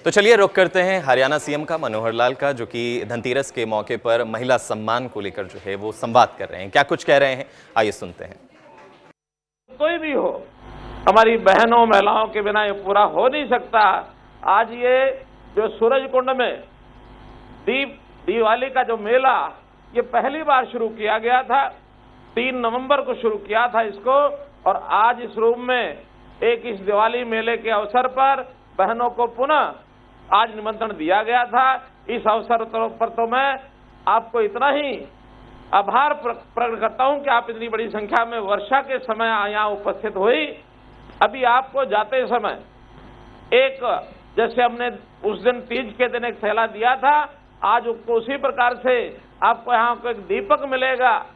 तो चलिए रुख करते हैं हरियाणा सीएम का मनोहर लाल का, जो कि धनतेरस के मौके पर महिला सम्मान को लेकर जो है वो संवाद कर रहे हैं। क्या कुछ कह रहे हैं, आइए सुनते हैं। कोई भी हो, हमारी बहनों महिलाओं के बिना ये पूरा हो नहीं सकता। आज ये जो सूरज कुंड में दिवाली का जो मेला, ये पहली बार शुरू किया गया था। 3 नवंबर को शुरू किया था इसको, और आज इस रूम में इस दिवाली मेले के अवसर पर बहनों को पुनः आज निमंत्रण दिया गया था। इस अवसर पर तो मैं आपको इतना ही आभार प्रकट करता हूं कि आप इतनी बड़ी संख्या में वर्षा के समय यहाँ उपस्थित हुई। अभी आपको जाते समय जैसे हमने उस दिन तीज के दिन एक थैला दिया था, आज उसी प्रकार से आपको यहाँ को एक दीपक मिलेगा,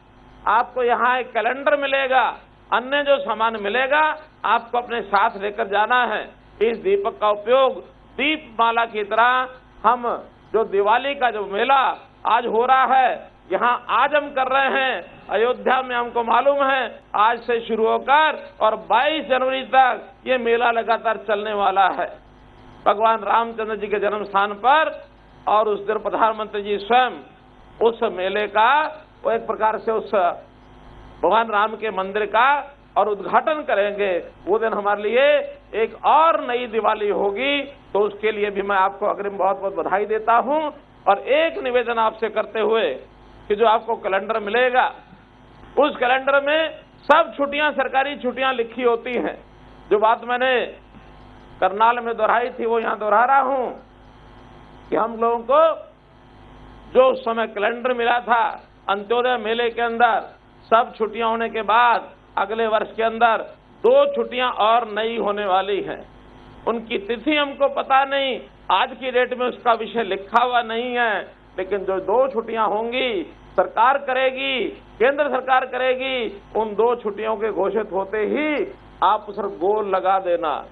आपको यहाँ एक कैलेंडर मिलेगा, अन्य जो सामान मिलेगा आपको अपने साथ लेकर जाना है। इस दीपक का उपयोग दीपमाला की तरह हम जो दिवाली का जो मेला आज हो रहा है, यहाँ आज हम कर रहे हैं। अयोध्या में हमको मालूम है आज से शुरू होकर और 22 जनवरी तक ये मेला लगातार चलने वाला है। भगवान रामचंद्र जी के जन्म स्थान पर, और उस दिन प्रधानमंत्री जी स्वयं उस मेले का वो एक प्रकार से उस भगवान राम के मंदिर का और उद्घाटन करेंगे। वो दिन हमारे लिए एक और नई दिवाली होगी। तो उसके लिए भी मैं आपको अग्रिम बहुत बहुत बधाई देता हूं। और एक निवेदन आपसे करते हुए कि जो आपको कैलेंडर मिलेगा, उस कैलेंडर में सब छुट्टियां, सरकारी छुट्टियां लिखी होती हैं। जो बात मैंने करनाल में दोहराई थी वो यहां दोहरा रहा हूं कि हम लोगों को जो उस समय कैलेंडर मिला था, अंत्योदय मेले के अंदर सब छुट्टियां होने के बाद अगले वर्ष के अंदर 2 छुट्टियां और नई होने वाली हैं। उनकी तिथि हमको पता नहीं, आज की डेट में उसका विषय लिखा हुआ नहीं है, लेकिन जो 2 छुट्टियां होंगी सरकार करेगी, केंद्र सरकार करेगी। उन 2 छुट्टियों के घोषित होते ही आप उस पर गोल लगा देना।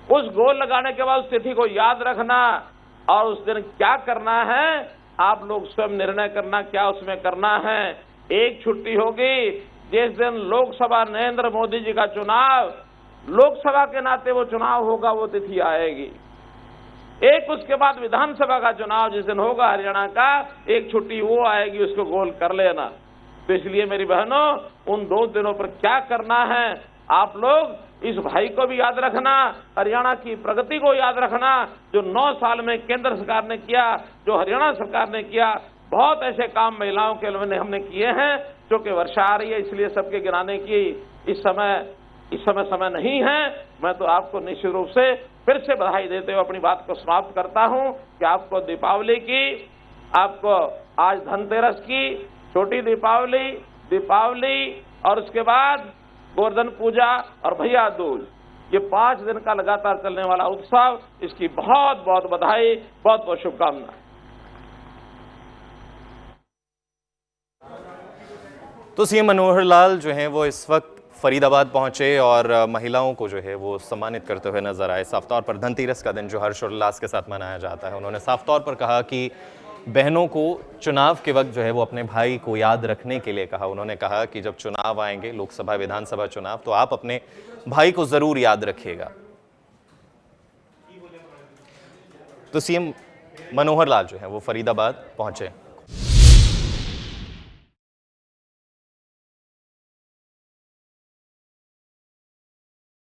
उस गोल लगाने के बाद उस तिथि को याद रखना और उस दिन क्या करना है आप लोग स्वयं निर्णय करना, क्या उसमें करना है। एक छुट्टी होगी जिस दिन लोकसभा नरेंद्र मोदी जी का चुनाव, लोकसभा के नाते वो चुनाव होगा, वो तिथि आएगी। एक उसके बाद विधानसभा का चुनाव जिस दिन होगा हरियाणा का, एक छुट्टी वो आएगी, उसको गोल कर लेना। तो इसलिए मेरी बहनों, उन 2 दिनों पर क्या करना है आप लोग इस भाई को भी याद रखना, हरियाणा की प्रगति को याद रखना। जो 9 साल में केंद्र सरकार ने किया, जो हरियाणा सरकार ने किया, बहुत ऐसे काम महिलाओं के लिए हमने किए हैं। जो कि वर्षा आ रही है इसलिए सबके गिनाने की इस समय नहीं है। मैं तो आपको निश्चित रूप से फिर से बधाई देते हुए अपनी बात को समाप्त करता हूं कि आपको दीपावली की, आपको आज धनतेरस की, छोटी दीपावली और उसके बाद गोवर्धन पूजा और भैया दूज, ये 5 दिन का लगातार चलने वाला उत्सव, इसकी बहुत बहुत बधाई, बहुत बहुत शुभकामनाएं। तो सीएम मनोहर लाल जो हैं वो इस वक्त फरीदाबाद पहुंचे और महिलाओं को जो है वो सम्मानित करते हुए नजर आए। साफ तौर पर धनतेरस का दिन जो हर्षोल्लास के साथ मनाया जाता है, उन्होंने साफ तौर पर कहा कि बहनों को चुनाव के वक्त जो है वो अपने भाई को याद रखने के लिए कहा। उन्होंने कहा कि जब चुनाव आएंगे, लोकसभा विधानसभा चुनाव, तो आप अपने भाई को जरूर याद रखिएगा। तो सीएम मनोहर लाल जो है वो फरीदाबाद पहुंचे।